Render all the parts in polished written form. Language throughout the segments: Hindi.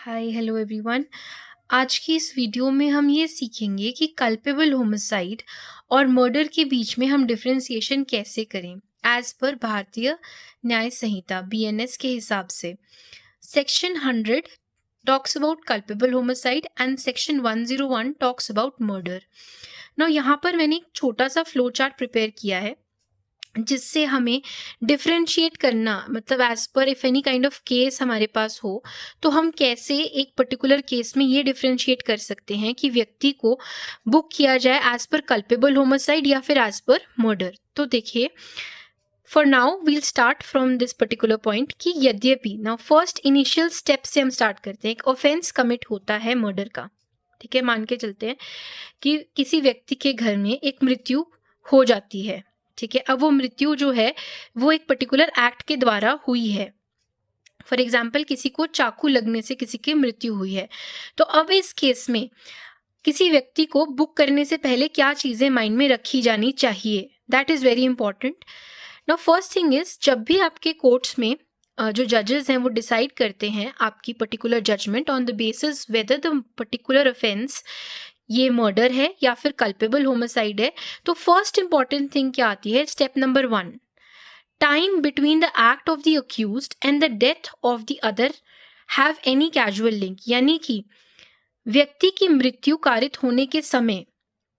Hi hello everyone. आज की इस वीडियो में हम ये सीखेंगे कि कल्पेबल होमिसाइड और मर्डर के बीच में हम डिफरेंशिएशन कैसे करें एज पर भारतीय न्याय संहिता बीएनएस के हिसाब से। Section 100 talks about culpable homicide and section 101 talks about murder. Now यहाँ पर मैंने एक छोटा सा फ्लो चार्ट प्रिपेयर किया है जिससे हमें डिफरेंशिएट करना, मतलब as per if any kind of case हमारे पास हो तो हम कैसे एक पर्टिकुलर केस में ये डिफरेंशिएट कर सकते हैं कि व्यक्ति को बुक किया जाए एज पर कल्पेबल होमिसाइड या फिर एज पर मर्डर। तो देखिए, for now we'll start from this particular point कि यद्यपि नाउ फर्स्ट इनिशियल स्टेप से हम स्टार्ट करते हैं। एक ऑफेंस कमिट होता है मर्डर का, ठीक है, मान के चलते हैं कि किसी व्यक्ति के घर में एक मृत्यु हो जाती है, ठीक है। अब वो मृत्यु जो है वो एक पर्टिकुलर एक्ट के द्वारा हुई है। फॉर एग्जाम्पल किसी को चाकू लगने से किसी की मृत्यु हुई है। तो अब इस केस में किसी व्यक्ति को बुक करने से पहले क्या चीजें माइंड में रखी जानी चाहिए, that is very important. Now first thing is, जब भी आपके कोर्ट्स में जो जजेस हैं वो डिसाइड करते हैं आपकी particular judgement on the basis whether the particular offence ये मर्डर है या फिर कल्पेबल होमिसाइड है, तो फर्स्ट इंपॉर्टेंट थिंग क्या आती है, step number 1, time between the act of the accused and the death of the other have any casual link. यानी कि व्यक्ति की मृत्यु कारित होने के समय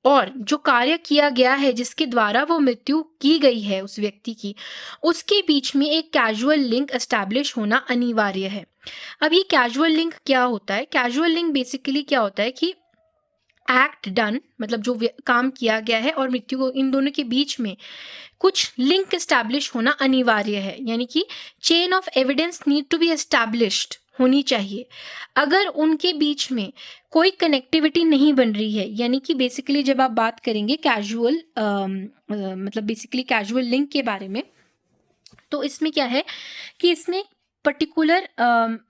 और जो कार्य किया गया है जिसके द्वारा वो मृत्यु की गई है उस व्यक्ति की, उसके बीच में एक कैजुअल लिंक एस्टैब्लिश होना अनिवार्य है। अब ये कैजुअल लिंक क्या होता है? कैजुअल लिंक बेसिकली क्या होता है कि एक्ट डन, मतलब जो काम किया गया है और मृत्यु को, इन दोनों के बीच में कुछ लिंक एस्टैब्लिश होना अनिवार्य है। यानी कि chain of evidence need to be established होनी चाहिए। अगर उनके बीच में कोई कनेक्टिविटी नहीं बन रही है, यानी कि बेसिकली जब आप बात करेंगे कैजुअल मतलब बेसिकली कैजुअल लिंक के बारे में, तो इसमें क्या है कि इसमें पर्टिकुलर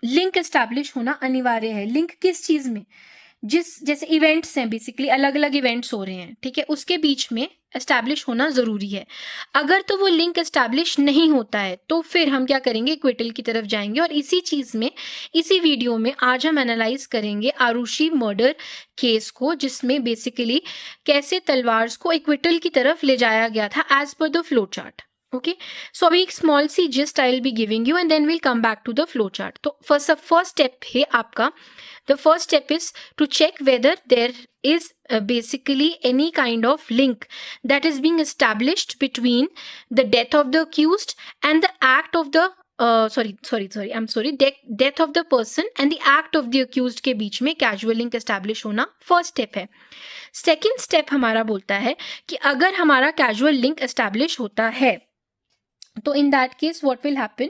लिंक एस्टैब्लिश होना अनिवार्य है। लिंक किस चीज में? जैसे इवेंट्स हैं, बेसिकली अलग अलग इवेंट्स हो रहे हैं, ठीक है, उसके बीच में एस्टैब्लिश होना जरूरी है। अगर तो वो लिंक एस्टैब्लिश नहीं होता है तो फिर हम क्या करेंगे, इक्विटल की तरफ जाएंगे। और इसी चीज में, इसी वीडियो में आज हम एनालाइज करेंगे आरुषि मर्डर केस को, जिसमें बेसिकली कैसे तलवार को इक्विटल की तरफ ले जाया गया था as per the flow chart. Okay, so अभी एक स्मॉल सी gist I will be giving you and then will come back to the flow chart. तो फर्स्ट स्टेप है आपका, the first step is to check whether there is basically any kind of link that is being established between the death of the accused and the act of the death of the person and the act of the accused के बीच में कैजुअल लिंक एस्टैब्लिश होना फर्स्ट स्टेप है। सेकेंड स्टेप हमारा बोलता है कि अगर हमारा कैजुअल लिंक एस्टैब्लिश होता है तो इन that case what will happen,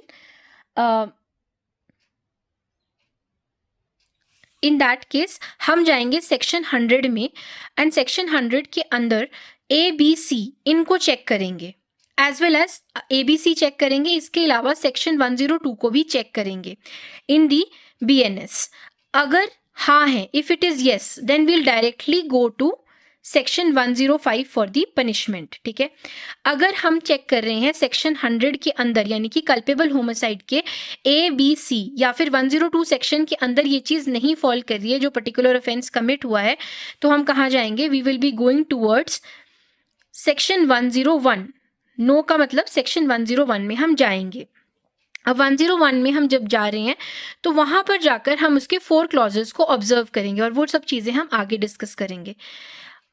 in that case हम जाएंगे सेक्शन 100 में एंड सेक्शन 100 के अंदर ABC इनको चेक करेंगे, as well as ABC check करेंगे। इसके अलावा सेक्शन 102 को भी चेक करेंगे इन दी BNS। अगर हाँ है, if it is yes, then we'll directly go to section 105 for the punishment, ठीक है। अगर हम चेक कर रहे हैं सेक्शन 100 के अंदर, यानी कि कल्पेबल होमिसाइड के ABC या फिर 102 सेक्शन के अंदर ये चीज नहीं फॉल कर रही है, जो पर्टिकुलर ऑफेंस कमिट हुआ है, तो हम कहाँ जाएंगे? We will be going towards section 101। No का मतलब सेक्शन 101 में हम जाएंगे। अब 101 में हम जब जा रहे हैं तो वहां पर जाकर हम उसके 4 क्लॉजेस को ऑब्जर्व करेंगे और वो सब चीजें हम आगे डिस्कस करेंगे।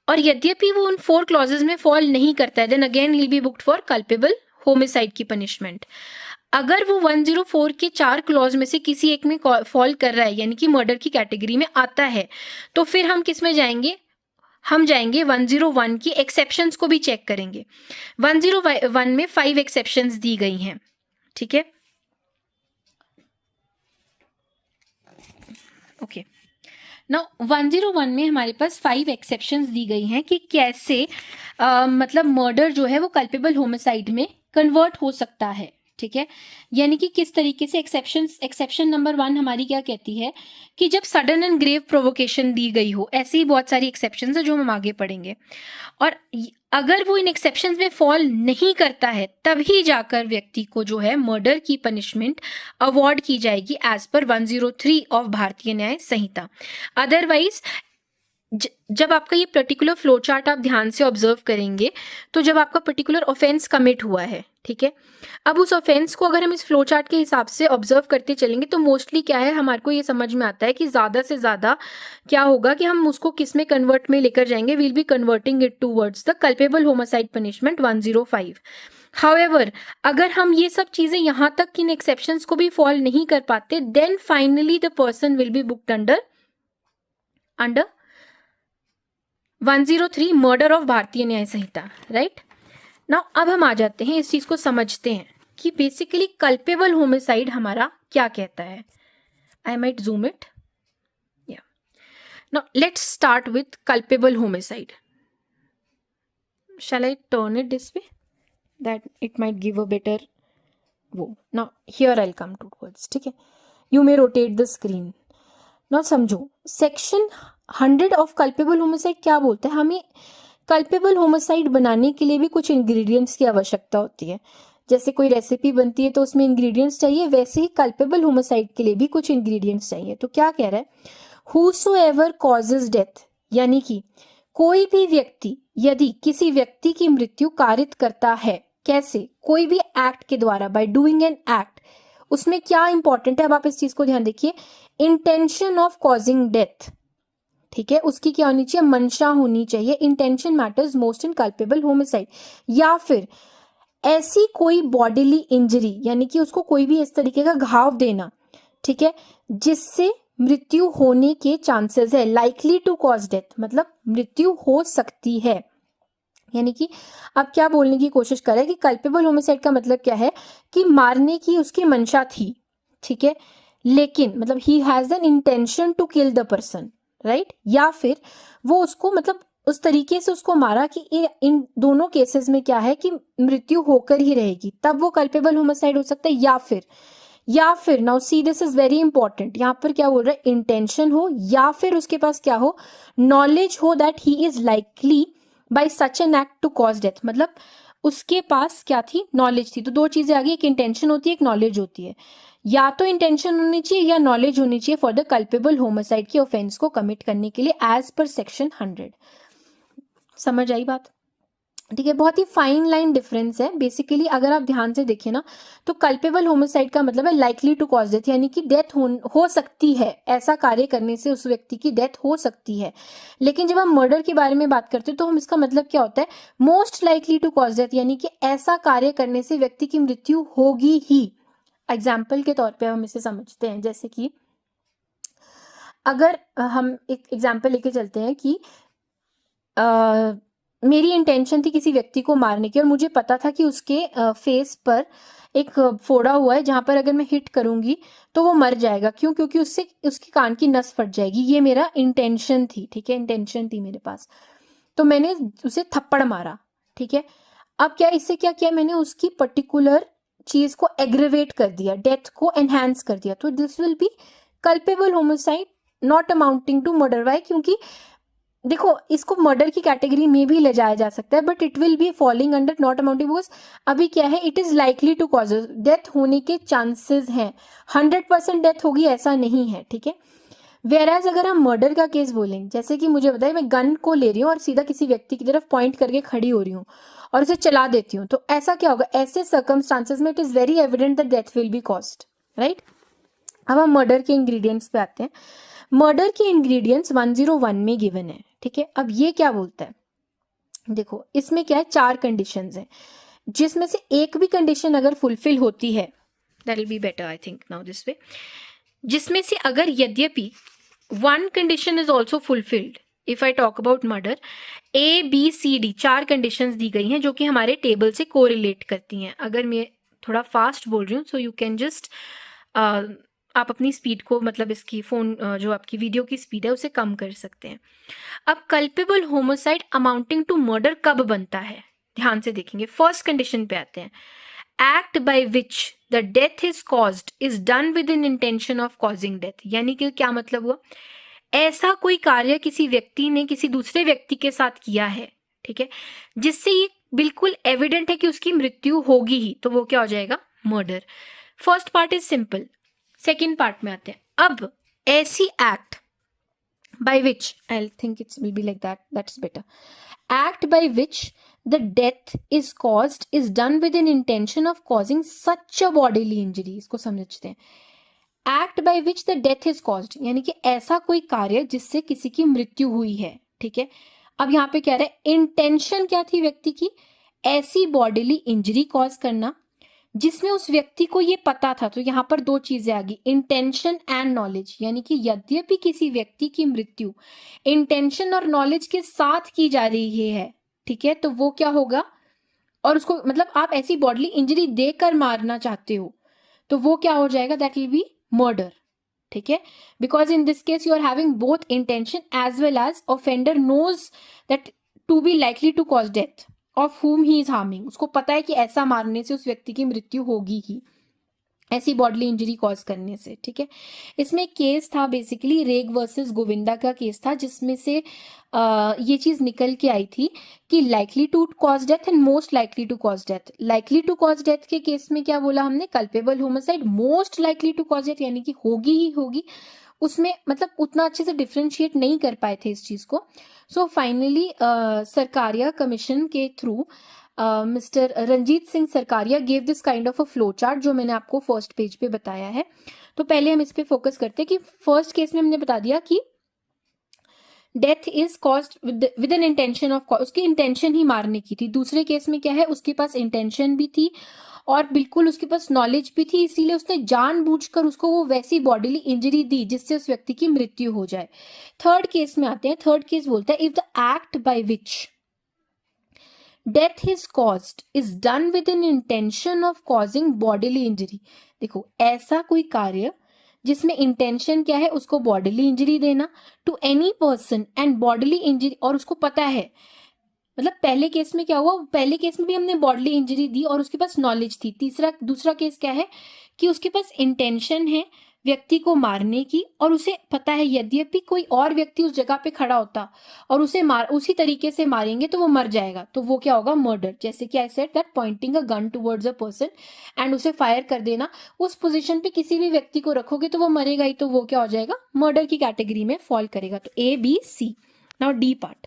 और यद्यपि वो उन 4 क्लॉजेस में फॉल नहीं करता है, then again he will be booked for culpable homicide की पनिशमेंट। अगर वो 104 के 4 क्लॉज में से किसी एक में फॉल कर रहा है, यानी कि मर्डर की कैटेगरी में आता है, तो फिर हम किस में जाएंगे? हम जाएंगे 101 की एक्सेप्शंस को भी चेक करेंगे। 101 में 5 एक्सेप्शंस दी गई हैं, ठीक है। ओके, नाउ 101 में हमारे पास 5 एक्सेप्शंस दी गई हैं कि कैसे मतलब मर्डर जो है वो कल्पेबल होमिसाइड में कन्वर्ट हो सकता है, ठीक है, यानी कि किस तरीके से एक्सेप्शन नंबर 1 हमारी क्या कहती है कि जब सडन एंड ग्रेव प्रोवोकेशन दी गई हो, ऐसे ही बहुत सारी एक्सेप्शंस है जो हम आगे पढ़ेंगे, और अगर वो इन एक्सेप्शंस में फॉल नहीं करता है तभी जाकर व्यक्ति को जो है मर्डर की पनिशमेंट अवॉर्ड की जाएगी as per 103 of Bharatiya Nyaya Samhita. Otherwise जब आपका ये पर्टिकुलर फ्लो चार्ट आप ध्यान से ऑब्जर्व करेंगे, तो जब आपका पर्टिकुलर ऑफेंस कमिट हुआ है, ठीक है, अब उस ऑफेंस को अगर हम इस फ्लो चार्ट के हिसाब से ऑब्जर्व करते चलेंगे तो मोस्टली क्या है, हमारे को ये समझ में आता है कि ज़्यादा से ज़्यादा क्या होगा कि हम उसको किस में कन्वर्ट में लेकर जाएंगे, will be converting it towards the culpable homicide punishment 105। However अगर हम ये सब चीज़ें यहाँ तक इन एक्सेप्शंस को भी फॉल नहीं कर पाते, then finally the person will be booked under 103 murder of Bharatiya Nyaya Samhita, right. Now अब हम आ जाते हैं, इस चीज को समझते हैं कि बेसिकली कल्पेबल होमिसाइड हमारा क्या कहता है। I might zoom it, yeah now let's start with culpable homicide. Shall I turn it this way that it might give a better वो। Now here I will come towards, ठीक है, you may rotate the screen. Now समझो, सेक्शन 100 ऑफ कल्पेबल होमिसाइड क्या बोलता है, हमें कल्पेबल होमिसाइड बनाने के लिए भी कुछ इंग्रेडिएंट्स की आवश्यकता होती है। जैसे कोई रेसिपी बनती है तो उसमें इंग्रेडिएंट्स चाहिए, वैसे ही कल्पेबल होमिसाइड के लिए भी कुछ इंग्रेडिएंट्स चाहिए। तो क्या कह रहा है, हूसोएवर कॉजेज डेथ, यानी कि कोई भी व्यक्ति यदि किसी व्यक्ति की मृत्यु कारित करता है, कैसे, कोई भी एक्ट के द्वारा, बाय डूइंग एन एक्ट, उसमें क्या इंपॉर्टेंट है, अब आप इस चीज को ध्यान देखिए, इंटेंशन ऑफ कॉजिंग डेथ, ठीक है, उसकी क्या होनी चाहिए, मंशा होनी चाहिए। Intention matters most in culpable homicide. या फिर ऐसी कोई बॉडीली इंजरी, यानी कि उसको कोई भी इस तरीके का घाव देना, ठीक है, जिससे मृत्यु होने के चांसेस है, लाइकली टू कॉज डेथ, मतलब मृत्यु हो सकती है। यानी कि अब क्या बोलने की कोशिश कर रहे हैं कि कल्पेबल होमिसाइड का मतलब क्या है कि मारने की उसकी मंशा थी, ठीक है, लेकिन मतलब he has an intention to kill the person, right, या फिर वो उसको मतलब उस तरीके से उसको मारा कि इन दोनों केसेस में क्या है कि मृत्यु होकर ही रहेगी, तब वो कल्पेबल होमिसाइड हो सकता है। या फिर now see this is very important, यहाँ पर क्या बोल रहा है, इंटेंशन हो या फिर उसके पास क्या हो, नॉलेज हो that he is likely by such an act to cause death, मतलब उसके पास क्या थी, नॉलेज थी। तो दो चीजें आ गई, एक इंटेंशन होती है, एक नॉलेज होती है। या तो इंटेंशन होनी चाहिए या नॉलेज होनी चाहिए फॉर द कल्पेबल होमिसाइड की ऑफेंस को कमिट करने के लिए एज पर सेक्शन 100। समझ आई बात, ठीक है, बहुत ही फाइन लाइन डिफरेंस है। बेसिकली अगर आप ध्यान से देखें ना, तो कल्पेबल होमिसाइड का मतलब है लाइकली टू कॉज डेथ, यानी कि डेथ हो सकती है, ऐसा कार्य करने से उस व्यक्ति की डेथ हो सकती है। लेकिन जब हम मर्डर के बारे में बात करते हैं तो हम इसका मतलब क्या होता है, most likely to cause death, यानी कि ऐसा कार्य करने से व्यक्ति की मृत्यु होगी ही। एग्जाम्पल के तौर पे हम इसे समझते हैं, जैसे कि अगर हम एक एग्जाम्पल लेके चलते हैं कि मेरी इंटेंशन थी किसी व्यक्ति को मारने की और मुझे पता था कि उसके फेस पर एक फोड़ा हुआ है जहां पर अगर मैं हिट करूंगी तो वो मर जाएगा। क्यों? क्योंकि उससे उसकी कान की नस फट जाएगी। ये मेरा इंटेंशन थी, ठीक है, इंटेंशन थी मेरे पास, तो मैंने उसे थप्पड़ मारा, ठीक है। अब क्या, इससे क्या किया मैंने, उसकी पर्टिकुलर चीज को एग्रेवेट कर दिया, डेथ को एनहांस कर दिया। तो this will be culpable homicide not amounting to murder. Why? क्योंकि देखो, इसको मर्डर की कैटेगरी में भी ले जाया जा सकता है, but it will be falling under not amounting, because अभी क्या है, it is likely to cause death होने के चांसेस हैं। 100% डेथ होगी ऐसा नहीं है, ठीक है। वेराज अगर हम मर्डर का केस बोलेंगे, जैसे कि मुझे बताइए मैं गन को ले रही हूँ और सीधा किसी व्यक्ति की तरफ पॉइंट करके खड़ी हो रही हूँ और उसे चला देती हूँ, तो ऐसा क्या होगा, ऐसे सर्कमस्टांसेस में it is very evident that death will be caused, right. अब हम मर्डर के इंग्रेडिएंट्स पे आते हैं। मर्डर के इंग्रेडिएंट्स 101 में गिवन है, ठीक है। अब ये क्या बोलता है, देखो इसमें क्या है, 4 कंडीशंस हैं, जिसमें से एक भी कंडीशन अगर फुलफिल होती है, that will be better I think now this way, जिसमें से अगर यद्यपि one condition is also fulfilled, if I talk about murder, ABCD 4 conditions दी गई हैं जो कि हमारे टेबल से कोरिलेट करती हैं। अगर मैं थोड़ा फास्ट बोल रही हूँ सो यू कैन जस्ट आप अपनी स्पीड को, मतलब इसकी फोन जो आपकी वीडियो की स्पीड है उसे कम कर सकते हैं। अब culpable homicide amounting to murder कब बनता है, ध्यान से देखेंगे। फर्स्ट कंडीशन पे आते हैं, act by which the death is caused is done with in intention of causing death. यानी कि क्या मतलब हुआ, ऐसा कोई कार्य किसी व्यक्ति ने किसी दूसरे व्यक्ति के साथ किया है, ठीक है, जिससे ये बिल्कुल एविडेंट है कि उसकी मृत्यु होगी ही, तो वो क्या हो जाएगा, murder. First part is simple. Second part में आते हैं। अब ऐसी act by which, I'll think it will be like that, that's better. Act by which the death is caused is done with an intention of causing such a bodily injury, इसको समझते हैं। Act by which the death is caused यानी कि ऐसा कोई कार्य जिससे किसी की मृत्यु हुई है, ठीक है। अब यहाँ पे कह रहे हैं इंटेंशन क्या थी व्यक्ति की, ऐसी बॉडीली इंजरी कॉज करना जिसमें उस व्यक्ति को ये पता था। तो यहाँ पर दो चीजें आ गई, इंटेंशन एंड नॉलेज, यानी कि यद्यपि किसी व्यक्ति की मृत्यु इंटेंशन और नॉलेज के साथ की जा रही है, ठीक है, तो वो क्या होगा, और उसको मतलब आप ऐसी बॉडीली इंजरी देकर मारना चाहते हो, तो वो क्या हो जाएगा, दैट विल बी मर्डर, ठीक है। Because in this case you are having both intention as well as offender knows that to be likely to cause death of whom he is harming, उसको पता है कि ऐसा मारने से उस व्यक्ति की मृत्यु होगी ही, ऐसी बॉडीली इंजरी कॉज करने से, ठीक है। इसमें केस था बेसिकली रेग वर्सेस गोविंदा का केस था, जिसमें से ये चीज निकल के आई थी कि likely to cause death and most likely to cause death. Likely to cause death के केस में क्या बोला हमने, culpable homicide, most likely to cause death यानी कि होगी ही होगी, उसमें मतलब उतना अच्छे से डिफ्रेंशिएट नहीं कर पाए थे इस चीज को। सो फाइनली सरकारिया कमीशन के through mister Ranjit Singh Sarkaria gave this kind of a flow chart, जो मैंने आपको फर्स्ट पेज पे बताया है। तो पहले हम इस पे फोकस करते हैं कि फर्स्ट केस में हमने बता दिया कि death is caused with an intention of, उसकी इंटेंशन ही मारने की थी। दूसरे केस में क्या है, उसके पास इंटेंशन भी थी और बिल्कुल उसके पास नॉलेज भी थी, इसीलिए उसने जानबूझकर उसको वो वैसी बॉडीली इंजरी दी जिससे उस व्यक्ति की मृत्यु हो जाए। थर्ड केस में आते हैं। थर्ड केस बोलता है if the act by which death is caused is done with an intention of causing bodily injury. देखो, ऐसा कोई कार्य जिसमें इंटेंशन क्या है, उसको बॉडीली इंजरी देना to any person and bodily injury, और उसको पता है, मतलब पहले केस में क्या हुआ, पहले केस में भी हमने बॉडीली इंजरी दी और उसके पास नॉलेज थी। दूसरा केस क्या है कि उसके पास इंटेंशन है व्यक्ति को मारने की और उसे पता है यद्यपि कोई और व्यक्ति उस जगह पे खड़ा होता और उसे उसी तरीके से मारेंगे तो वो मर जाएगा, तो वो क्या होगा, मर्डर। जैसे कि I said that pointing a gun towards a person and उसे फायर कर देना, उस पोजीशन पे किसी भी व्यक्ति को रखोगे तो वो मरेगा ही, तो वो क्या हो जाएगा, मर्डर की कैटेगरी में फॉल करेगा। तो A B C. Now D part,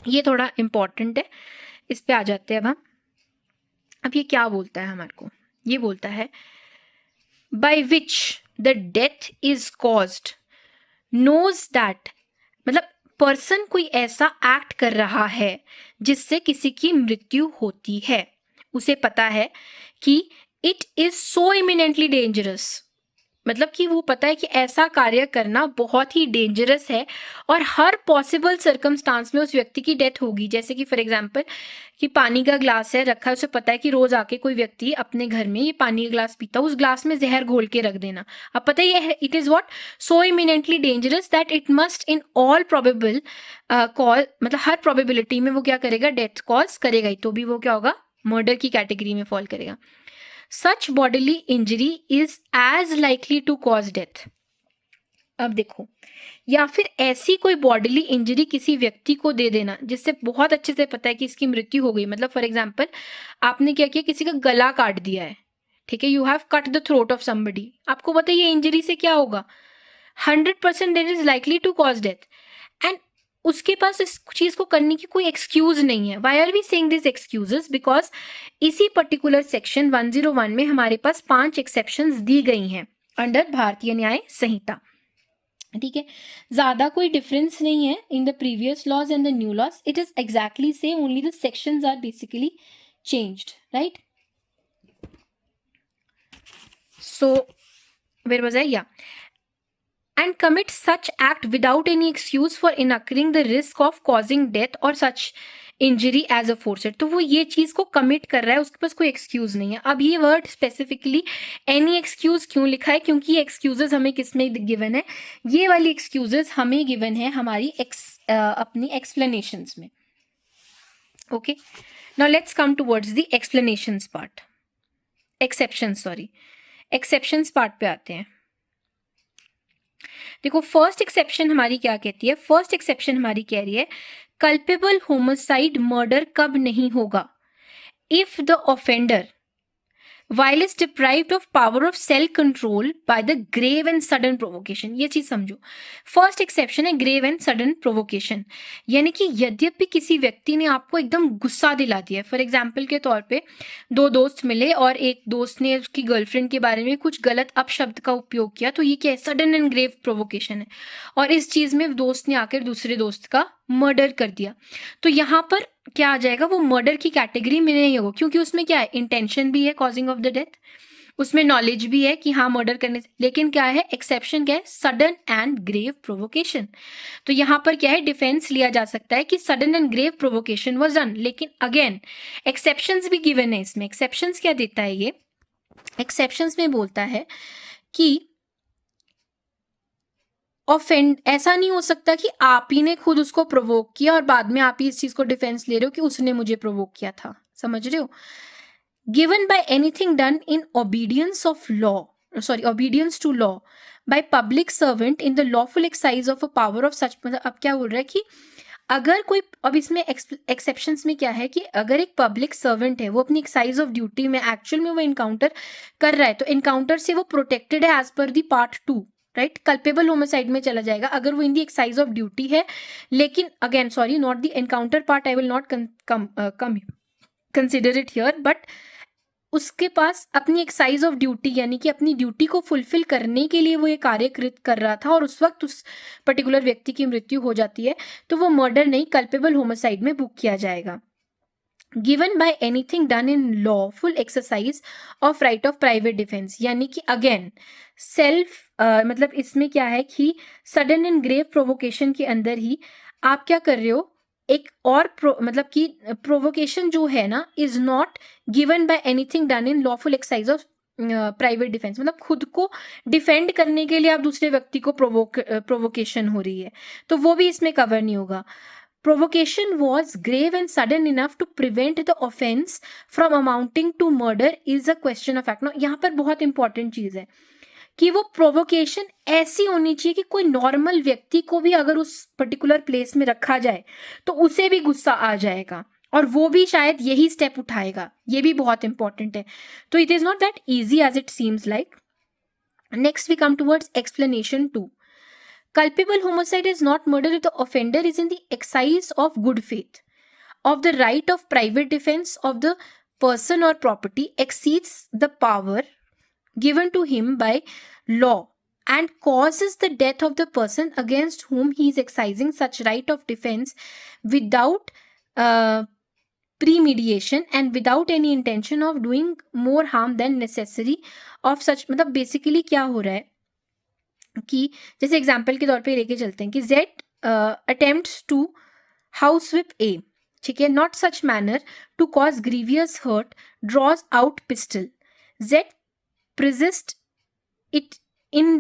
ये थोड़ा इंपॉर्टेंट है, इस पे आ जाते हैं अब हम। अब ये क्या बोलता है हमारे को, ये बोलता है by which the death is caused knows that, मतलब पर्सन कोई ऐसा एक्ट कर रहा है जिससे किसी की मृत्यु होती है, उसे पता है कि it is so eminently dangerous, मतलब कि वो पता है कि ऐसा कार्य करना बहुत ही डेंजरस है और हर पॉसिबल सर्कमस्टांस में उस व्यक्ति की डेथ होगी। जैसे कि फॉर एग्जांपल कि पानी का ग्लास है रखा है, उसे पता है कि रोज आके कोई व्यक्ति अपने घर में ये पानी का ग्लास पीता, उस ग्लास में जहर घोल के रख देना। अब पता ही है it is what, so eminently dangerous that it must in all probable cause, मतलब हर प्रोबेबिलिटी में वो क्या करेगा, डेथ कॉज करेगा ही, तो भी वो क्या होगा, मर्डर की कैटेगरी में फॉल करेगा। Such bodily injury is as likely to cause death। अब देखो, या फिर ऐसी कोई बॉडीली इंजरी किसी व्यक्ति को दे देना जिससे बहुत अच्छे से पता है कि इसकी मृत्यु हो गई। मतलब फॉर एग्जांपल आपने क्या किया, किसी का गला काट दिया है, ठीक है, you have cut the throat of somebody, आपको पता है ये इंजरी से क्या होगा, 100% it is likely to cause death, and उसके पास इस चीज को करने की कोई एक्सक्यूज नहीं है। Why are we saying this excuses, because इसी पर्टिकुलर सेक्शन 101 में हमारे पास 5 एक्सेप्शंस दी गई हैं अंडर भारतीय न्याय संहिता, ठीक है। ज्यादा कोई डिफरेंस नहीं है in the previous laws and the new laws, it is exactly same, only the sections are basically changed, right. So where was I, या and commit such act without any excuse for incurring the risk of causing death or such injury as aforesaid। तो वो ये चीज को कमिट कर रहा है, उसके पास कोई एक्सक्यूज नहीं है। अब ये वर्ड स्पेसिफिकली एनी एक्सक्यूज क्यों लिखा है, क्योंकि ये एक्सक्यूजेस हमें किसमें गिवन है, ये वाली एक्सक्यूजेस हमें गिवन है हमारी अपनी एक्सप्लेनेशंस में। Okay, now let's come towards the explanations part. Exceptions part पे आते हैं। देखो फर्स्ट एक्सेप्शन हमारी क्या कहती है, फर्स्ट एक्सेप्शन हमारी कह रही है कल्पेबल होमिसाइड मर्डर कब नहीं होगा, if the offender while is deprived of power of self control by the grave and sudden provocation। ये चीज समझो, फर्स्ट एक्सेप्शन है ग्रेव एंड सडन प्रोवोकेशन, यानी कि यद्यपि किसी व्यक्ति ने आपको एकदम गुस्सा दिला दिया। फॉर एग्जाम्पल के तौर पे दो दोस्त मिले और एक दोस्त ने उसकी गर्लफ्रेंड के बारे में कुछ गलत अपशब्द का उपयोग किया, तो ये क्या है, सडन एंड ग्रेव प्रोवोकेशन है, और इस चीज में दोस्त ने आकर दूसरे दोस्त का मर्डर कर दिया। तो यहाँ पर क्या आ जाएगा, वो मर्डर की कैटेगरी में नहीं होगा, क्योंकि उसमें क्या है, इंटेंशन भी है कॉजिंग ऑफ द डेथ, उसमें नॉलेज भी है कि हाँ मर्डर करने से, लेकिन क्या है एक्सेप्शन, क्या है, सडन एंड ग्रेव प्रोवोकेशन। तो यहाँ पर क्या है, डिफेंस लिया जा सकता है कि sudden and grave provocation was done, लेकिन अगेन एक्सेप्शंस भी गिवन है इसमें। एक्सेप्शंस क्या देता है ये, एक्सेप्शंस में बोलता है कि ऑफेंड ऐसा नहीं हो सकता कि आप ही ने खुद उसको प्रोवोक किया और बाद में आप ही इस चीज को डिफेंस ले रहे हो कि उसने मुझे प्रोवोक किया था, समझ रहे हो। Given by anything done in obedience of law, sorry obedience to law by public servant in the lawful exercise of a power of such, मतलब अब क्या बोल रहा है कि अगर कोई, अब इसमें एक्सेप्शंस में क्या है कि अगर एक पब्लिक सर्वेंट है, वो अपनी एक्साइज ऑफ ड्यूटी में एक्चुअल में वो इनकाउंटर कर रहा है, तो इनकाउंटर से वो प्रोटेक्टेड है as per the part 2, right, culpable homicide में चला जाएगा अगर वो in the exercise of duty है। लेकिन again sorry, not the encounter part, I will not consider it here, but उसके पास अपनी एक्साइज ऑफ ड्यूटी यानी कि अपनी ड्यूटी को फुलफिल करने के लिए वो ये कार्य कृत कर रहा था, और उस वक्त उस पर्टिकुलर व्यक्ति की मृत्यु हो जाती है, तो वो मर्डर नहीं, कल्पेबल होमिसाइड में बुक किया जाएगा। Given by anything done in lawful exercise of right of private defence, यानी कि अगेन सेल्फ मतलब इसमें क्या है कि सडन एंड ग्रेव प्रोवोकेशन के अंदर ही आप क्या कर रहे हो, एक और मतलब कि प्रोवोकेशन जो है ना is not given by anything done in lawful exercise of private defence, मतलब खुद को डिफेंड करने के लिए आप दूसरे व्यक्ति को प्रोवोकेशन हो रही है, तो वो भी इसमें कवर नहीं होगा। Provocation was grave and sudden enough to prevent the offense from amounting to murder is a question of fact। यहाँ पर बहुत इंपॉर्टेंट चीज है कि वो प्रोवोकेशन ऐसी होनी चाहिए कि कोई नॉर्मल व्यक्ति को भी अगर उस पर्टिकुलर प्लेस में रखा जाए तो उसे भी गुस्सा आ जाएगा और वो भी शायद यही स्टेप उठाएगा, ये भी बहुत इंपॉर्टेंट है। तो it is not that easy as it seems like. Next we come towards explanation 2। Culpable homicide is not murder if the offender is in the exercise of good faith, of the right of private defense of the person or property exceeds the power given to him by law and causes the death of the person against whom he is exercising such right of defense without premeditation and without any intention of doing more harm than necessary of such। मतलब बेसिकली क्या हो रहा है कि जैसे एग्जाम्पल के तौर पे लेके चलते हैं कि Z attempts to horsewhip A, ठीक है, not such manner to cause grievous hurt, draws out pistol, Z persists it in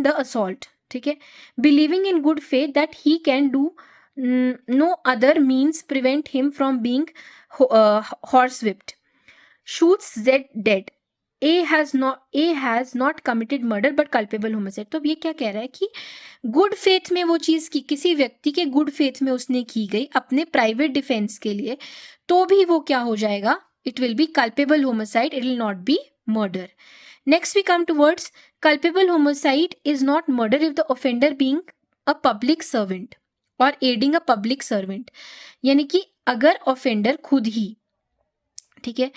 the assault, ठीक है, believing in good faith that he can do no other means prevent him from being horsewhipped, shoots Z dead, A has not committed murder but culpable homicide। तो अब ये क्या कह रहा है कि गुड फेथ में वो चीज की, किसी व्यक्ति के गुड फेथ में उसने की गई अपने प्राइवेट डिफेंस के लिए, तो भी वो क्या हो जाएगा, it will be culpable homicide, it will not be murder. Next we come towards culpable homicide is not murder if the offender being a public servant और एडिंग अ पब्लिक सर्वेंट, यानी कि अगर ऑफेंडर खुद ही, ठीक है,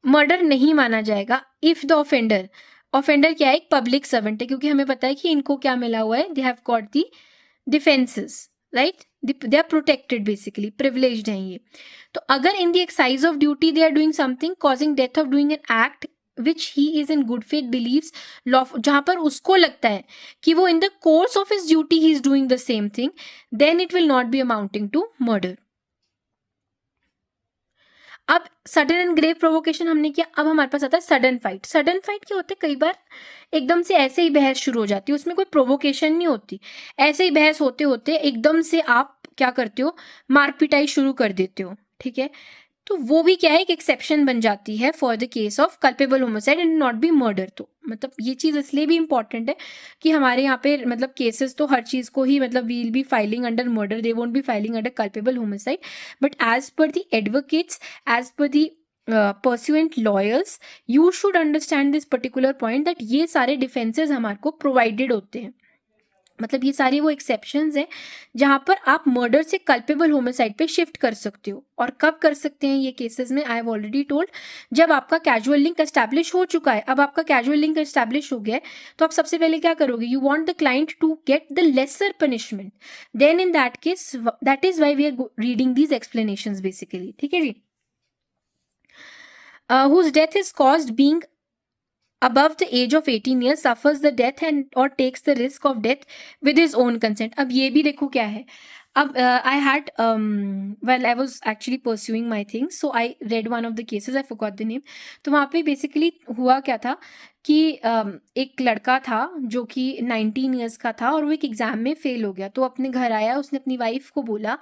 मर्डर नहीं माना जाएगा इफ द ऑफेंडर क्या है, एक पब्लिक सर्वेंट है, क्योंकि हमें पता है कि इनको क्या मिला हुआ है, they have got the defences, right, they are protected, basically privileged हैं ये। तो अगर in the exercise of duty they are doing something causing death of doing an act which he is in good faith believes law, जहां पर उसको लगता है कि वो in the course of his duty he is doing the same thing, then it will not be amounting to murder. अब सडन एंड ग्रेव प्रोवोकेशन हमने किया, अब हमारे पास आता है सडन फाइट। सडन फाइट क्या होता है, कई बार एकदम से ऐसे ही बहस शुरू हो जाती है, उसमें कोई प्रोवोकेशन नहीं होती, ऐसे ही बहस होते होते एकदम से आप क्या करते हो, मार पिटाई शुरू कर देते हो, ठीक है। तो वो भी क्या है, एक एक्सेप्शन बन जाती है for the case of culpable homicide and not be murder. तो मतलब ये चीज़ इसलिए भी इंपॉर्टेंट है कि हमारे यहाँ पे मतलब केसेस तो हर चीज़ को ही मतलब will be filing under murder, they won't be filing under culpable homicide, but as per the advocates, as per the pursuant lawyers, you should understand this particular point that ये सारे डिफेंसेस हमारे को प्रोवाइडेड होते हैं। मतलब ये सारी वो एक्सेप्शंस हैं जहां पर आप मर्डर से कल्पेबल होमिसाइड पे शिफ्ट कर सकते हो। और कब कर सकते हैं ये केसेस में, आई हैव ऑलरेडी टोल्ड, जब आपका कैजुअल लिंक एस्टैब्लिश हो चुका है। अब आपका कैजुअल लिंक एस्टैब्लिश हो गया है तो आप सबसे पहले क्या करोगे, you want the client to get the lesser punishment, then in that case that is why we are reading these explanations basically. ठीक है जी। whose death is caused being above the age of 18 years suffers the death and or takes the risk of death with his own consent। अब ये भी देखो क्या है। अब I had well I was actually pursuing my things, so I read one of the cases, I forgot the name। तो वहाँ पे basically हुआ क्या था कि एक लड़का था जो कि 19 ईयर्स का था और वो एक एग्ज़ाम में फेल हो गया। तो अपने घर आया, उसने अपनी वाइफ को बोला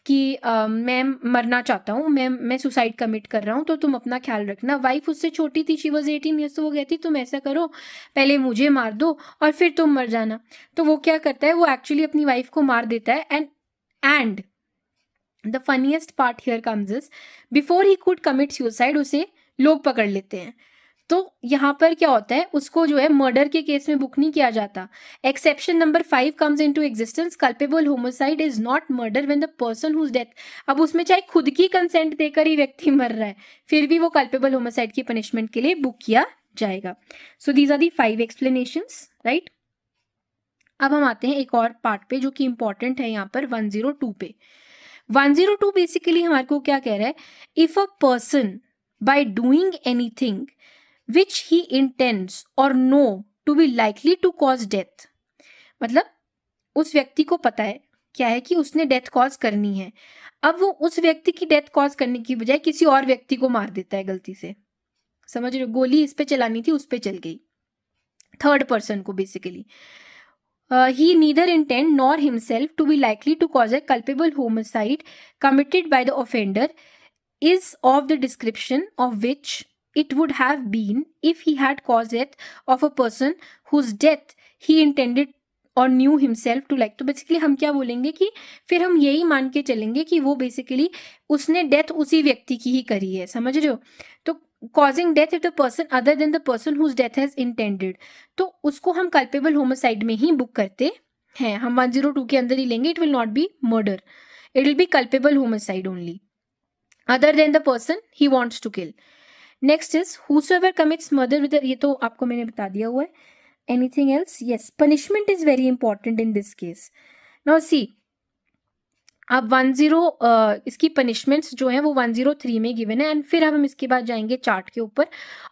कि मैं मरना चाहता हूँ, मैं सुसाइड कमिट कर रहा हूँ, तो तुम अपना ख्याल रखना। वाइफ उससे छोटी थी, शी वॉज 18 ईयर्स, तो वो कहती तुम ऐसा करो, पहले मुझे मार दो और फिर तुम मर जाना। तो वो क्या करता है, वो एक्चुअली अपनी वाइफ को मार देता है। And the funniest part here comes is, before he could commit suicide उसे लोग पकड़ लेते हैं। तो यहाँ पर क्या होता है, उसको जो है मर्डर के केस में बुक नहीं किया जाता। Exception number 5 comes into existence, culpable homicide is not murder when the person whose death. अब उसमें चाहे खुद की कंसेंट देकर ही व्यक्ति मर रहा है, फिर भी वो कल्पेबल होमिसाइड की पनिशमेंट के लिए बुक किया जाएगा। So these are the 5 explanations, right. अब हम आते हैं एक और पार्ट पे जो कि इंपॉर्टेंट है यहाँ पर, 102 पे। 102 बेसिकली हमारे को क्या कह रहा है, if a person by doing anything which he intends or know to be likely to cause death, मतलब उस व्यक्ति को पता है क्या है कि उसने डेथ कॉज करनी है। अब वो उस व्यक्ति की डेथ कॉज करने की बजाय किसी और व्यक्ति को मार देता है गलती से। समझ रहे हो, गोली इस पे चलानी थी, उस पे चल गई, थर्ड पर्सन को basically. he neither intend nor himself to be likely to cause a culpable homicide committed by the offender is of the description of which it would have been if he had caused death of a person whose death he intended or knew himself to like। तो बेसिकली हम क्या बोलेंगे कि फिर हम यही मान के चलेंगे कि वो बेसिकली उसने डेथ उसी व्यक्ति की ही करी है। समझ रहे हो, तो causing death if the person other than the person whose death has intended, तो उसको हम culpable homicide में ही बुक करते हैं। हम 102 के अंदर ही लेंगे, it will not be murder, it will be culpable homicide only, other than the person he wants to kill। Next is whosoever commits murder with ये तो आपको मैंने बता दिया हुआ है। Anything else, yes, punishment is very important in this case. Now see, अब 10 इसकी पनिशमेंट्स जो है वो 103 में गिवन है, एंड फिर हम इसके बाद जाएंगे चार्ट के ऊपर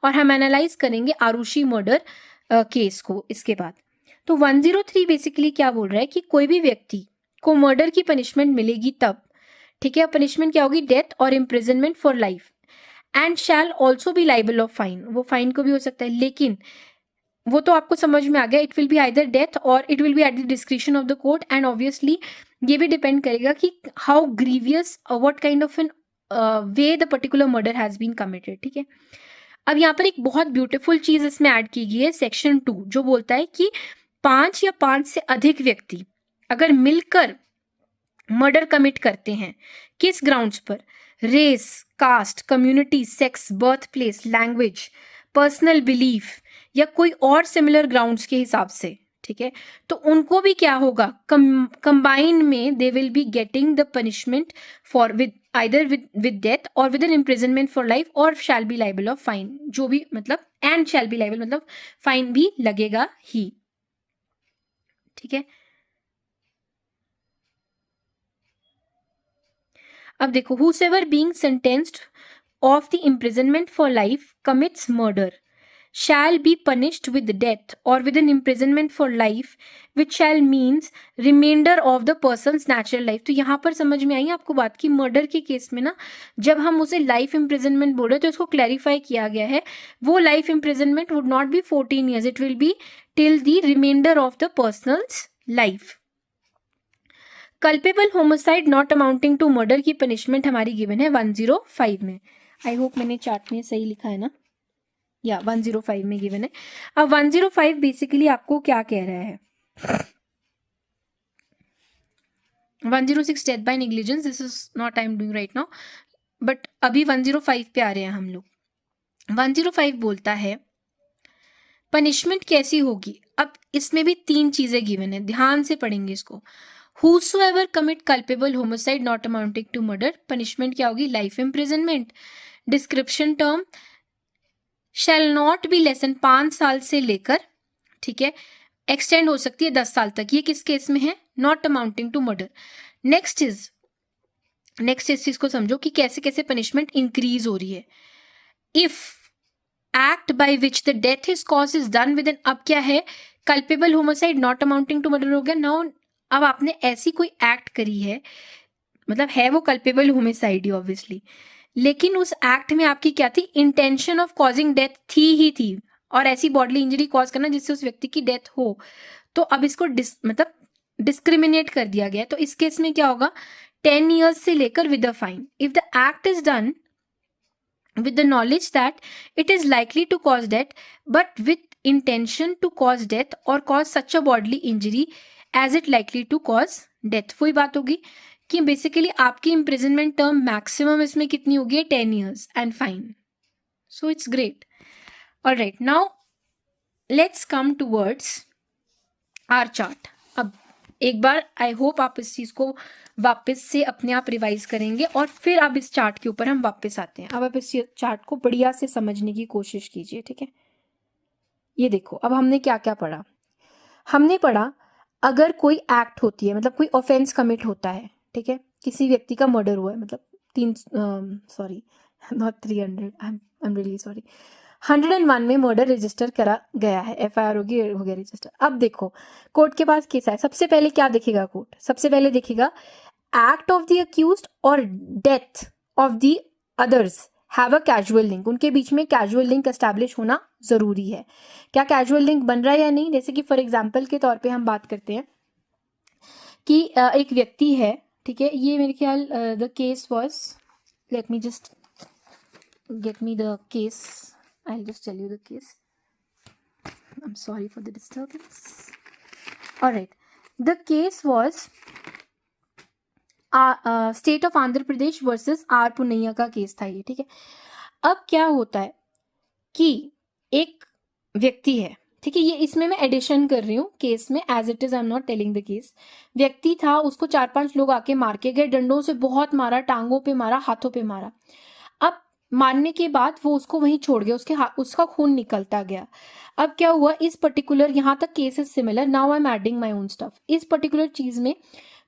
और हम एनालाइज करेंगे आरुषि मर्डर केस को इसके बाद। तो 103 बेसिकली क्या बोल रहा है कि कोई भी व्यक्ति को मर्डर की पनिशमेंट मिलेगी तब, ठीक है, पनिशमेंट क्या होगी, डेथ और imprisonment for life, and shall also be liable of fine, वो फाइन को भी हो सकता है, लेकिन वो तो आपको समझ में आ गया, it will be either death or it will be at the description of the court, and obviously ये भी डिपेंड करेगा कि how grievous what kind of an way the particular murder has been committed. ठीक है, अब यहाँ पर एक बहुत ब्यूटीफुल चीज इसमें ऐड की गई है, सेक्शन 2, जो बोलता है कि 5 या 5 से अधिक व्यक्ति अगर मिलकर मर्डर कमिट करते हैं, किस ग्राउंड्स पर, race, caste, community, sex, birth place, language, personal belief या कोई और सिमिलर ग्राउंड्स के हिसाब से, ठीक है, तो उनको भी क्या होगा, कंबाइन में they will be getting the punishment for with either with death or with an imprisonment for life or shall be liable of fine, जो भी मतलब एंड शैल बी लाइबल मतलब फाइन भी लगेगा ही। ठीक है, अब देखो, whosoever being sentenced of the imprisonment for life commits murder shall be punished with death or with an imprisonment for life which shall means remainder of the person's natural life। तो यहाँ पर समझ में आई आपको बात की, मर्डर के केस में ना जब हम उसे लाइफ इम्प्रिजनमेंट बोल रहे हैं तो इसको क्लैरिफाई किया गया है, वो life imprisonment would not be 14 years, it will be till the remainder of the personals life. Culpable homicide not amounting to murder की पनिशमेंट हमारी गिवन है 105 में। आई होप मैंने चार्ट में सही लिखा है ना, या 105 में गिवन है। अब 105 बेसिकली आपको क्या कह रहा है, 106 death by negligence, this is not I am doing right now, but अभी 105 पे आ रहे हैं हम लोग। 105 बोलता है पनिशमेंट कैसी होगी। अब इसमें भी 3 चीजें गिवन है, ध्यान से पढ़ेंगे इसको। Whosoever commit culpable homicide not amounting to murder, punishment क्या होगी, life imprisonment. Description term shall not be less than 5 साल से लेकर, ठीक है, एक्सटेंड हो सकती है 10 साल तक। ये किस केस में है, not amounting to murder. Next इस चीज को समझो कि कैसे कैसे पनिशमेंट इंक्रीज हो रही है। If act by which the death is cause is done with an, अब क्या है, culpable homicide not amounting to murder हो गया। नाउ अब आपने ऐसी कोई एक्ट करी है, मतलब है वो कल्पेबल होमिसाइड ही ऑब्वियसली, लेकिन उस एक्ट में आपकी क्या थी, इंटेंशन ऑफ कॉजिंग डेथ थी, और ऐसी बॉडली इंजरी कॉज करना जिससे उस व्यक्ति की डेथ हो। तो अब इसको मतलब डिस्क्रिमिनेट कर दिया गया। तो इस केस में क्या होगा, 10 years से लेकर with a fine. If the act is done with the knowledge that it is likely to cause death but with intention to cause death or cause such a bodily injury as it likely to cause death। वही बात होगी कि बेसिकली आपकी imprisonment term maximum इसमें कितनी होगी, 10 years and fine। so it's great। alright, now let's come towards our chart। अब एक बार आई होप आप इस चीज को वापस से अपने आप रिवाइज करेंगे और फिर अब इस चार्ट के ऊपर हम वापस आते हैं। अब आप इस चार्ट को बढ़िया से समझने की कोशिश कीजिए, ठीक है। ये देखो, अब हमने क्या क्या पढ़ा। हमने पढ़ा अगर कोई एक्ट होती है, मतलब कोई ऑफेंस कमिट होता है, ठीक है, किसी व्यक्ति का मर्डर हुआ है, मतलब 101 में मर्डर रजिस्टर करा गया है, एफआईआर हो गया रजिस्टर। अब देखो कोर्ट के पास केस है, सबसे पहले क्या देखेगा कोर्ट, सबसे पहले देखेगा एक्ट ऑफ द अक्यूज्ड और death of the others have a casual link, उनके बीच में कैजुअल लिंक एस्टैब्लिश होना जरूरी है। क्या कैजुअल लिंक बन रहा है या नहीं, जैसे कि फॉर एग्जाम्पल के तौर पे हम बात करते हैं कि एक व्यक्ति है, ठीक है, ये मेरे ख्याल the case was, let me just get me the case, I'll just tell you the case. I'm sorry for the disturbance. All right. The case was State of Andhra Pradesh versus R पुनैया का केस था ये, ठीक है। अब क्या होता है कि एक व्यक्ति है, ठीक है, ये इसमें मैं एडिशन कर रही हूँ केस में, as it is I am not telling the case. व्यक्ति था, उसको 4-5 लोग आके मार के गए, डंडों से बहुत मारा, टांगों पे मारा, हाथों पे मारा। अब मारने के बाद वो उसको वहीं छोड़ गया, उसका खून निकलता गया। अब क्या हुआ, इस पर्टिकुलर, यहाँ तक cases similar, now I am adding my own stuff. इस पर्टिकुलर चीज में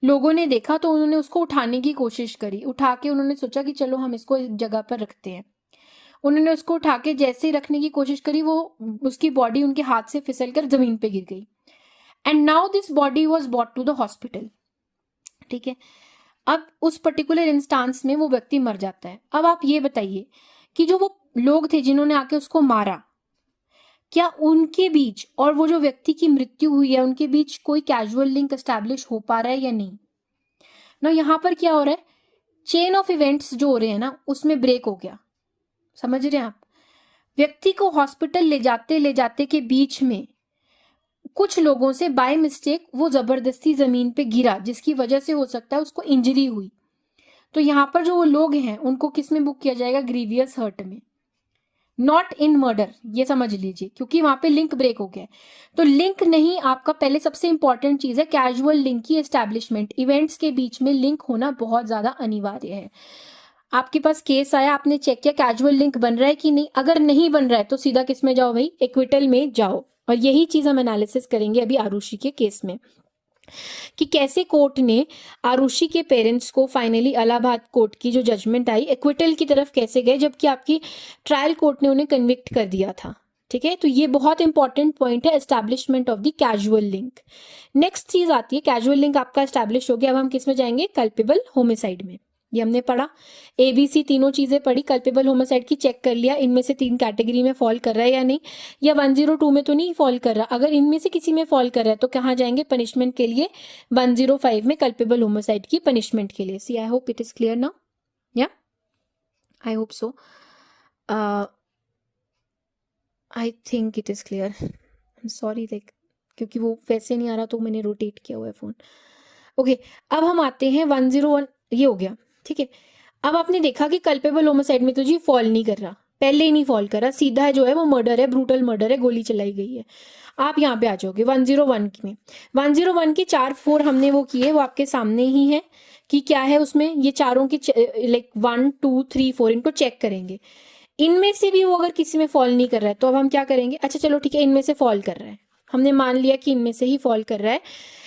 लोगों ने देखा तो उन्होंने उसको उठाने की कोशिश करी, उठा के उन्होंने सोचा कि चलो हम इसको एक जगह पर रखते हैं। उन्होंने उसको उठा के जैसे ही रखने की कोशिश करी, वो उसकी बॉडी उनके हाथ से फिसल कर जमीन पे गिर गई। And now this body was brought to the hospital, ठीक है। अब उस पर्टिकुलर इंस्टांस में वो व्यक्ति मर जाता है। अब आप ये बताइए कि जो वो लोग थे जिन्होंने आके उसको मारा, क्या उनके बीच और वो जो व्यक्ति की मृत्यु हुई है उनके बीच कोई कैजुअल लिंक एस्टैब्लिश हो पा रहा है या नहीं ना। यहाँ पर क्या हो रहा है, चेन ऑफ इवेंट्स जो हो रहे हैं ना, उसमें ब्रेक हो गया। समझ रहे हैं आप, व्यक्ति को हॉस्पिटल ले जाते के बीच में कुछ लोगों से बाय मिस्टेक वो जबरदस्ती जमीन पे गिरा, जिसकी वजह से हो सकता है उसको इंजरी हुई। तो यहाँ पर जो वो लोग हैं उनको किस में बुक किया जाएगा, ग्रीवियस हर्ट में, नॉट इन मर्डर, ये समझ लीजिए, क्योंकि वहां पे लिंक ब्रेक हो गया। तो लिंक नहीं, आपका पहले सबसे इंपॉर्टेंट चीज है कैजुअल लिंक की एस्टैब्लिशमेंट। इवेंट्स के बीच में लिंक होना बहुत ज्यादा अनिवार्य है। आपके पास केस आया, आपने चेक किया कैजुअल लिंक बन रहा है कि नहीं, अगर नहीं बन रहा है तो सीधा किस में जाओ भाई, एक्विटल में जाओ। और यही चीज हम एनालिसिस करेंगे अभी आरुषि के केस में, कि कैसे कोर्ट ने आरुषि के पेरेंट्स को फाइनली इलाहाबाद कोर्ट की जो जजमेंट आई एक्विटल की तरफ कैसे गए, जबकि आपकी ट्रायल कोर्ट ने उन्हें कन्विक्ट कर दिया था, ठीक है। तो ये बहुत इंपॉर्टेंट पॉइंट है, establishment of the casual link. Next चीज आती है, कैजुअल लिंक आपका एस्टैब्लिश हो गया, अब हम किस में जाएंगे, कल्पेबल होमिसाइड में। ये हमने पढ़ा, ABC तीनों चीज़ें पढ़ी, कल्पेबल होमिसाइड की चेक कर लिया इनमें से 3 कैटेगरी में फॉल कर रहा है या नहीं, या 102 में तो नहीं फॉल कर रहा। अगर इनमें से किसी में फॉल कर रहा है तो कहाँ जाएंगे पनिशमेंट के लिए, 105 में कल्पेबल होमिसाइड की पनिशमेंट के लिए। See I hope it is clear now, yeah I hope so, I think it is clear, sorry like क्योंकि वो वैसे नहीं आ रहा तो मैंने रोटेट किया हुआ है फ़ोन। ओके, अब हम आते हैं 101, ये हो गया ठीक है। अब आपने देखा कि कल्पेबल होमिसाइड में तो जी फॉल नहीं कर रहा, पहले ही नहीं फॉल कर रहा, सीधा जो है वो मर्डर है, ब्रूटल मर्डर है, गोली चलाई गई है। आप यहाँ पे आ जाओगे 101 में, 101 के 4-4 हमने वो किए, वो आपके सामने ही है कि क्या है उसमें, ये चारों की लाइक 1 2 3 4 इनको चेक करेंगे। इनमें से भी वो अगर किसी में फॉल नहीं कर रहा है तो अब हम क्या करेंगे, अच्छा चलो ठीक है इनमें से फॉल कर रहा है, हमने मान लिया कि इनमें से ही फॉल कर रहा है,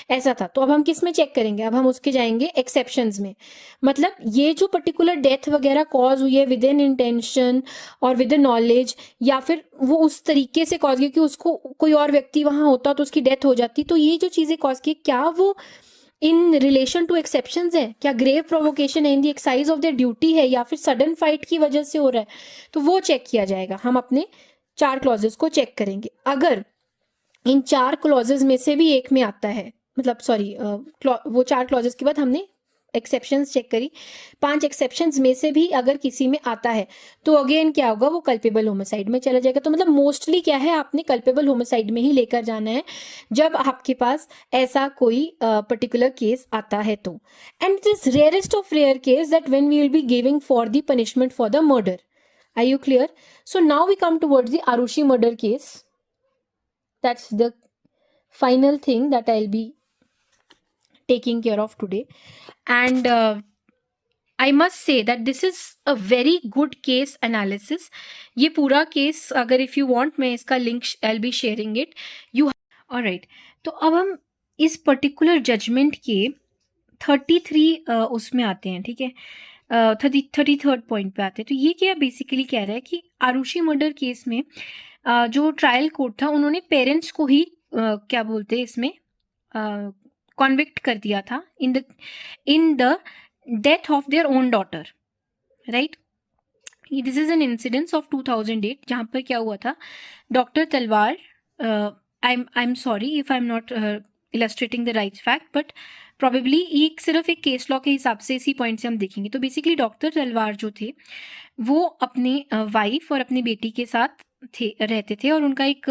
ऐसा था, तो अब हम किस में चेक करेंगे, अब हम उसके जाएंगे एक्सेप्शंस में। मतलब ये जो पर्टिकुलर डेथ वगैरह कॉज हुई है विद इन इंटेंशन और विद इन नॉलेज, या फिर वो उस तरीके से कॉज की कि उसको कोई और व्यक्ति वहां होता तो उसकी डेथ हो जाती, तो ये जो चीजें कॉज की क्या वो इन रिलेशन टू एक्सेप्शंस है, क्या ग्रेव प्रोवोकेशन है in the exercise of their duty है, या फिर सडन फाइट की वजह से हो रहा है, तो वो चेक किया जाएगा। हम अपने 4 क्लॉजेस को चेक करेंगे, अगर इन 4 क्लॉजेस में से भी एक में आता है, मतलब सॉरी वो 4 क्लॉजेस के बाद हमने एक्सेप्शंस चेक करी, 5 एक्सेप्शंस में से भी अगर किसी में आता है तो अगेन क्या होगा, वो कल्पेबल होमिसाइड में चला जाएगा। तो मतलब मोस्टली क्या है, आपने कल्पेबल होमिसाइड में ही लेकर जाना है जब आपके पास ऐसा कोई पर्टिकुलर केस आता है तो। And it is rarest of rare case that when we will be giving for the punishment for the murder. Are you clear? So now we come towards the Aarushi murder case. That's the final thing that I'll be taking care of today. And I must say that this is a very good case analysis. ये पूरा केस अगर if you want मैं इसका link I'll be sharing it. You alright. तो अब हम इस पर्टिकुलर जजमेंट के 33 उसमें आते हैं, ठीक है, 33rd पॉइंट पे आते हैं। तो ये क्या बेसिकली कह रहा है कि आरुषि मर्डर केस में जो ट्रायल कोर्ट था उन्होंने पेरेंट्स को ही क्या बोलते हैं इसमें कॉन्विक्ट कर दिया था in the death of their own daughter, right. This is an incidence of 2008 जहाँ पर क्या हुआ था, डॉक्टर तलवार, I am sorry if I am not illustrating the right fact, but probably एक सिर्फ एक केस लॉ के हिसाब से इसी पॉइंट से हम देखेंगे। तो बेसिकली डॉक्टर तलवार जो थे वो अपने वाइफ और अपनी बेटी के साथ रहते थे, और उनका एक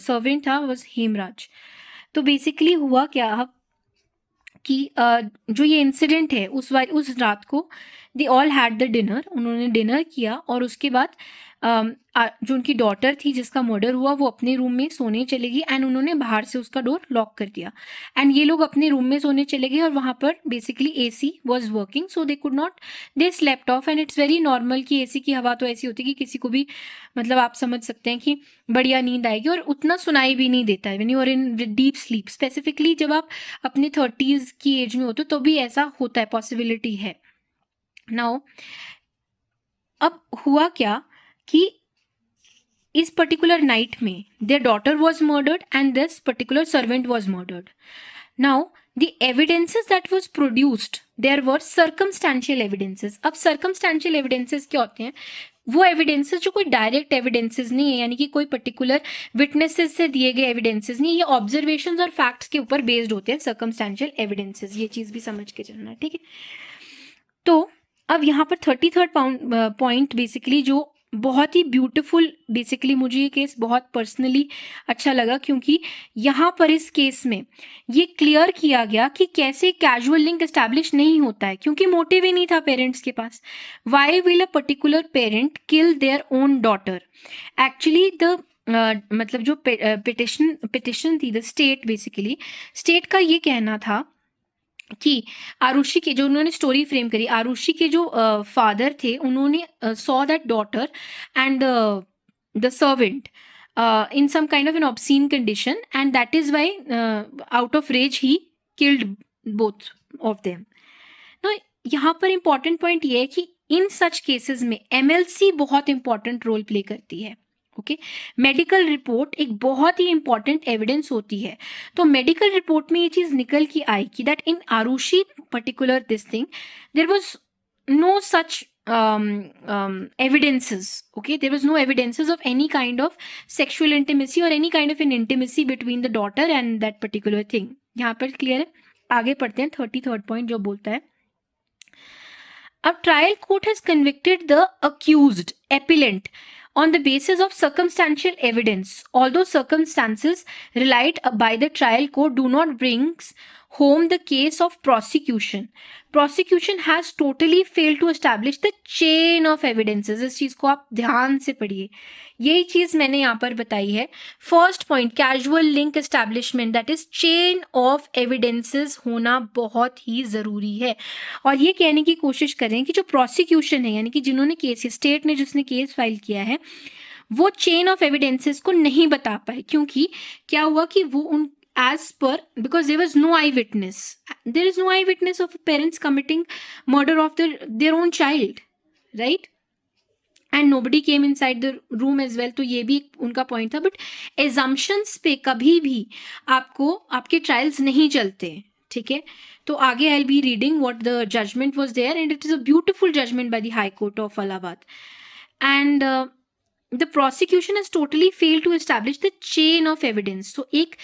सर्वेंट था वो हेमराज। तो बेसिकली हुआ क्या कि जो ये इंसिडेंट है उस रात को they all had the dinner, उन्होंने डिनर किया और उसके बाद जो उनकी डॉटर थी जिसका मर्डर हुआ वो अपने रूम में सोने चले गई, एंड उन्होंने बाहर से उसका डोर लॉक कर दिया, एंड ये लोग अपने रूम में सोने चले गए और वहाँ पर basically AC was working, so they could not, they slept of. And it's very normal कि एसी की हवा तो ऐसी होती है कि किसी को भी मतलब आप समझ सकते हैं कि बढ़िया नींद आएगी, और उतना सुनाई भी नहीं देता है when you are in deep sleep, specifically जब आप अपने 30s की एज में होते तो भी ऐसा होता है, पॉसिबिलिटी है। नाउ अब हुआ क्या कि इस पर्टिकुलर नाइट में their daughter was murdered and this particular servant was murdered. Now the evidences that was produced there were circumstantial evidences. अब सर्कमस्टेंशियल एविडेंसेस क्या होते हैं, वो एविडेंसेस जो कोई डायरेक्ट एविडेंसेस नहीं है, यानी कि कोई पर्टिकुलर विटनेसेस से दिए गए एविडेंसेस नहीं, ये ऑब्जर्वेशंस और फैक्ट्स के ऊपर बेस्ड होते हैं सर्कमस्टेंशियल एविडेंसेस, ये चीज भी समझ के चलना, ठीक है। तो अब यहाँ पर 33rd पॉइंट बेसिकली जो बहुत ही ब्यूटीफुल, बेसिकली मुझे ये केस बहुत पर्सनली अच्छा लगा क्योंकि यहाँ पर इस केस में ये क्लियर किया गया कि कैसे कैजुअल लिंक एस्टैब्लिश नहीं होता है, क्योंकि मोटिव ही नहीं था पेरेंट्स के पास। Why will a particular parent kill their own daughter? Actually the मतलब जो पिटिशन थी, द स्टेट, बेसिकली स्टेट का ये कहना था कि आरुषि के जो उन्होंने स्टोरी फ्रेम करी, आरुषि के जो फादर थे उन्होंने saw that daughter and the servant in some kind of an obscene condition, and that is why out of rage he killed both of them. Now यहाँ पर important point ये है कि इन such cases में MLC बहुत important role play करती है, ओके। मेडिकल रिपोर्ट एक बहुत ही इंपॉर्टेंट एविडेंस होती है। तो मेडिकल रिपोर्ट में ये चीज निकल के आई कि that in Aarushi particular this thing there was no such evidences. Okay, there was no evidences of any kind of sexual intimacy or any kind of an intimacy between the daughter and that particular thing. यहाँ पर क्लियर है. आगे पढ़ते हैं 33rd पॉइंट जो बोलता है, a trial court has convicted the accused appellant on the basis of circumstantial evidence. Although circumstances relied by the trial court do not bring home the case of prosecution. Prosecution has totally failed to establish the chain of evidences. इस चीज को आप ध्यान से पढ़िए. यही चीज मैंने यहाँ पर बताई है. First point, casual link establishment, that is chain of evidences होना बहुत ही जरूरी है. और ये कहने की कोशिश करें कि जो प्रोसिक्यूशन है, यानी कि जिन्होंने केस, स्टेट ने जिसने केस फाइल किया है, वो चेन ऑफ एविडेंसेस को नहीं बता पाए. क्योंकि क्या हुआ कि वो उन as per, because there was no eyewitness. There is no eyewitness of parents committing murder of their own child, right? And nobody came inside the room as well. तो ये भी उनका पॉइंट था. बट assumptions पे कभी भी आपको आपके ट्रायल्स नहीं चलते. ठीक है, तो आगे I be reading what the judgement was there, and it is a beautiful judgement by the high court of Allahabad. And the prosecution has totally failed to establish the chain of evidence. तो एक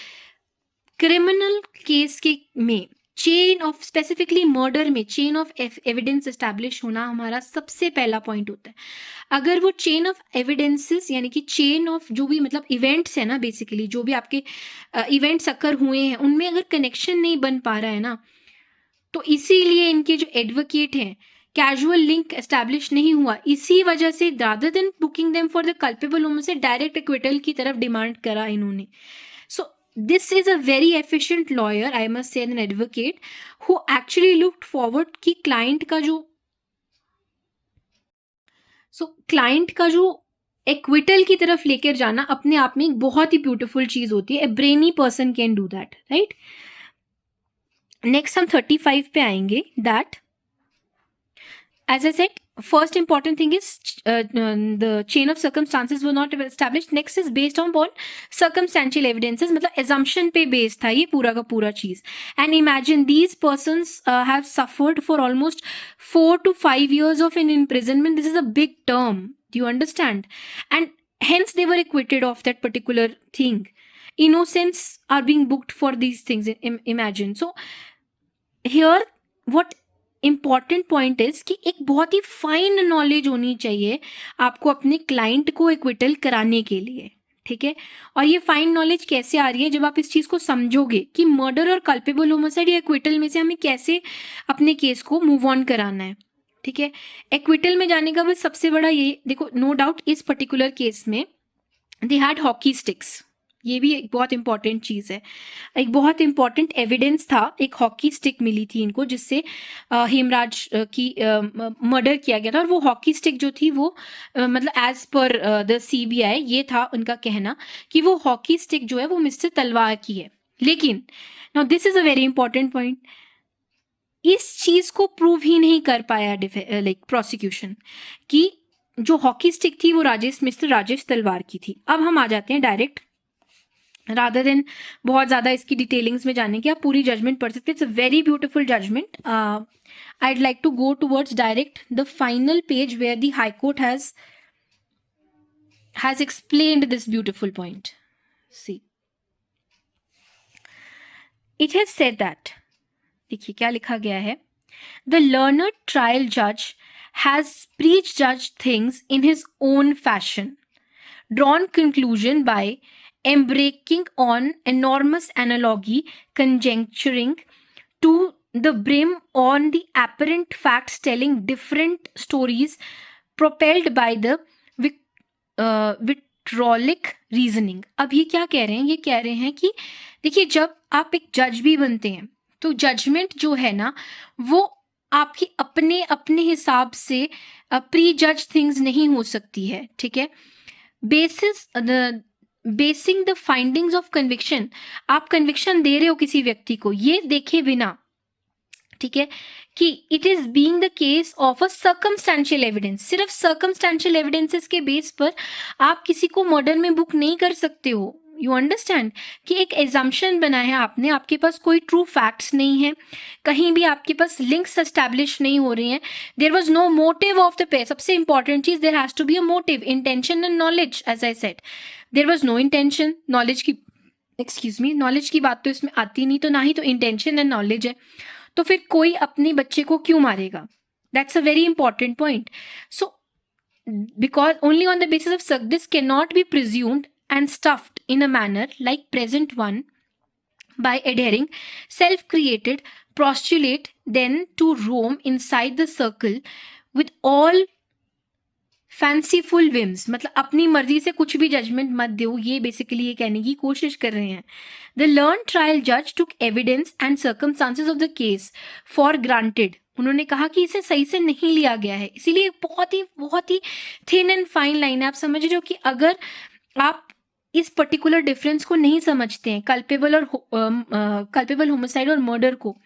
क्रिमिनल केस के में चेन ऑफ, स्पेसिफिकली मर्डर में चेन ऑफ एविडेंस एस्टैब्लिश होना हमारा सबसे पहला पॉइंट होता है. अगर वो चेन ऑफ एविडेंसेस, यानी कि चेन ऑफ जो भी मतलब इवेंट्स है ना, बेसिकली जो भी आपके इवेंट्स अकर हुए हैं, उनमें अगर कनेक्शन नहीं बन पा रहा है ना, तो इसीलिए इनके जो एडवोकेट हैं, कैजुअल लिंक एस्टैब्लिश नहीं हुआ. इसी वजह से rather than booking them for the culpable homicide, direct acquittal की तरफ डिमांड करा इन्होंने. सो this is a very efficient lawyer, I must say, an advocate who actually looked forward कि client का जो acquittal की तरफ लेकर जाना अपने आप में एक बहुत ही beautiful चीज होती है. A brainy person can do that, right? Next हम 35 पे आएंगे. That, as I said, first important thing is the chain of circumstances was not established. Next is based on circumstantial evidences, मतलब assumption पे based था ये पूरा का पूरा चीज. And imagine these persons have suffered for almost 4 to 5 years of an imprisonment. This is a big term. Do you understand? And hence they were acquitted of that particular thing. Innocents are being booked for these things. Imagine. So here what important point is कि एक बहुत ही फाइन नॉलेज होनी चाहिए आपको अपने क्लाइंट को एक्विटल कराने के लिए. ठीक है, और ये फाइन नॉलेज कैसे आ रही है, जब आप इस चीज को समझोगे कि मर्डर और कल्पेबल होमसाइड या एक्विटल में से हमें कैसे अपने केस को मूव ऑन कराना है. ठीक है, एक्विटल में जाने का बस सबसे बड़ा ये देखो, नो डाउट इस पर्टिकुलर केस में दे हैड हॉकी स्टिक्स. ये भी एक बहुत इंपॉर्टेंट चीज है. एक बहुत इंपॉर्टेंट एविडेंस था, एक हॉकी स्टिक मिली थी इनको जिससे हेमराज की मर्डर किया गया था. और वो हॉकी स्टिक जो थी वो मतलब एज पर द सीबीआई ये था उनका कहना कि वो हॉकी स्टिक जो है वो मिस्टर तलवार की है. लेकिन now this is a very important point, इस चीज को प्रूव ही नहीं कर पाया लाइक प्रोसिक्यूशन कि जो हॉकी स्टिक थी वो मिस्टर राजेश तलवार की थी. अब हम आ जाते हैं डायरेक्ट, रादर देन बहुत ज़्यादा इसकी डिटेलिंग्स में जाने की, आप पूरी जजमेंट पढ़ सकते हैं. It's a very beautiful judgement. I'd like to go towards direct the final page where the High Court has explained this beautiful point. See, it has said that, देखिए क्या लिखा गया है, the learned trial judge has prejudged things in his own fashion, drawn conclusion by embarking on enormous analogy, conjecturing to the brim on the apparent facts, telling different stories propelled by the vitriolic reasoning. अब ये क्या कह रहे हैं, ये कह रहे हैं कि देखिए जब आप एक जज भी बनते हैं तो जजमेंट जो है ना वो आपकी अपने अपने हिसाब से प्री जज थिंग्स नहीं हो सकती है. ठीक है, basin the findings of conviction, आप कन्विक्शन दे रहे हो किसी व्यक्ति को ये देखे बिना, ठीक है, कि it is being the case of a circumstantial evidence. सिर्फ सर्कमस्टेंशियल एविडेंसेस के बेस पर आप किसी को मर्डर में बुक नहीं कर सकते हो. यू अंडरस्टैंड कि एक एजम्पशन बना है आपने, आपके पास कोई ट्रू फैक्ट्स नहीं है, कहीं भी आपके पास लिंक्स एस्टैब्लिश नहीं हो रहे हैं, there was no motive of the pair. सबसे इंपॉर्टेंट चीज, there has to be a motive, intention and knowledge. As I said, there was no intention. Knowledge की बात तो इसमें आती नहीं, तो ना ही तो इंटेंशन एंड नॉलेज है, तो फिर कोई अपने बच्चे को क्यों मारेगा? That's a very important point. So because only on the basis of such this cannot be presumed and stuffed in a manner like present one by adhering self-created postulate then to roam inside the circle with all fanciful whims. मतलब अपनी मर्जी से कुछ भी जजमेंट मत दो, ये बेसिकली ये कहने की कोशिश कर रहे हैं. The learned trial judge took evidence and circumstances of the case for granted. उन्होंने कहा कि इसे सही से नहीं लिया गया है, इसीलिए बहुत ही थिन एंड फाइन लाइन है. आप समझ रहे हो कि अगर आप इस पर्टिकुलर डिफरेंस को नहीं समझते हैं, कल्पेबल होमिसाइड और मर्डर को,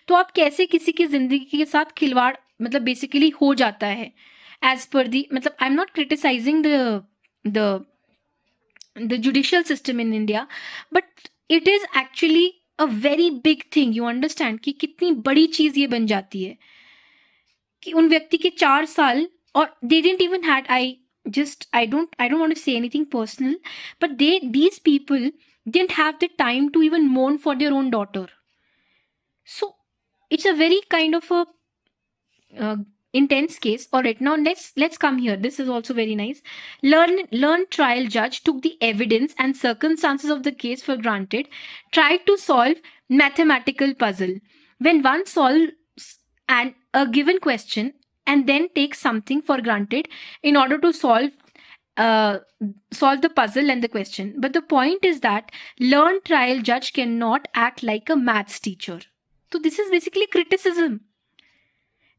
तो आप कैसे किसी की जिंदगी के साथ खिलवाड़ मतलब बेसिकली हो जाता है एज पर दी. मतलब I am not criticising the judicial system in India, but it is actually a very big thing. You understand कि कितनी बड़ी चीज ये बन जाती है कि उन व्यक्ति के 4 साल, और they didn't even had, I don't want to say anything personal, but these people didn't have the time to even mourn for their own daughter. So it's a very kind of a intense case. All right, now let's come here. This is also very nice. Learned trial judge took the evidence and circumstances of the case for granted, tried to solve mathematical puzzle. When one solves a given question and then takes something for granted in order to solve the puzzle and the question. But the point is that learned trial judge cannot act like a maths teacher. So this is basically criticism.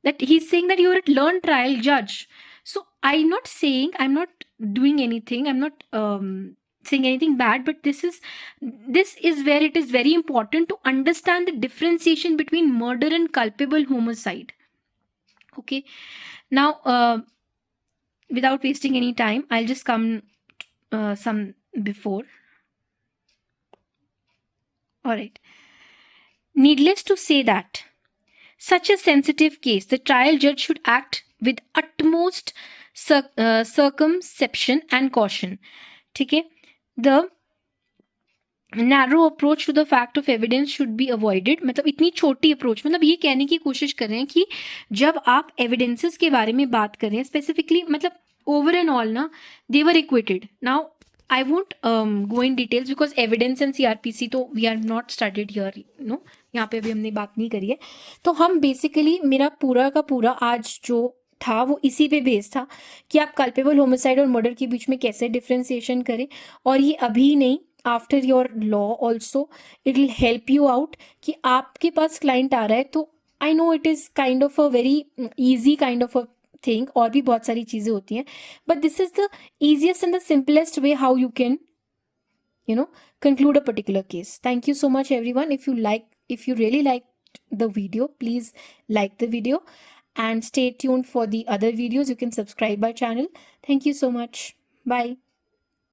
That he's saying that you're a learned trial judge. So I'm not doing anything. I'm not saying anything bad, but this is where it is very important to understand the differentiation between murder and culpable homicide. Okay, now without wasting any time, I'll just come some before. All right. Needless to say that such a sensitive case, the trial judge should act with utmost circumspection and caution. ठीक है, the narrow approach to the fact of evidence should be avoided. मतलब इतनी छोटी अप्रोच, मतलब ये कहने की कोशिश कर रहे हैं कि जब आप एविडेंसेस के बारे में बात कर रहे हैं स्पेसिफिकली, मतलब ओवर एंड ऑल ना, they were acquitted. Now I won't go in details because evidence and CRPC तो we are not studied here, no, यहाँ पे अभी हमने बात नहीं करी है. तो हम बेसिकली, मेरा पूरा का पूरा आज जो था वो इसी पे बेस था कि आप कल्पेबल होमिसाइड और मर्डर के बीच में कैसे डिफ्रेंसिएशन करें. और ये अभी नहीं, after your law also it will help you out कि आपके पास क्लाइंट आ रहा है तो I know it is kind of a very easy kind of a thing, और भी बहुत सारी चीज़ें होती हैं, but this is the easiest and the simplest way how you can conclude a particular case. Thank you so much everyone. If you really liked the video, please like the video and stay tuned for the other videos. You can subscribe my channel. Thank you so much. Bye.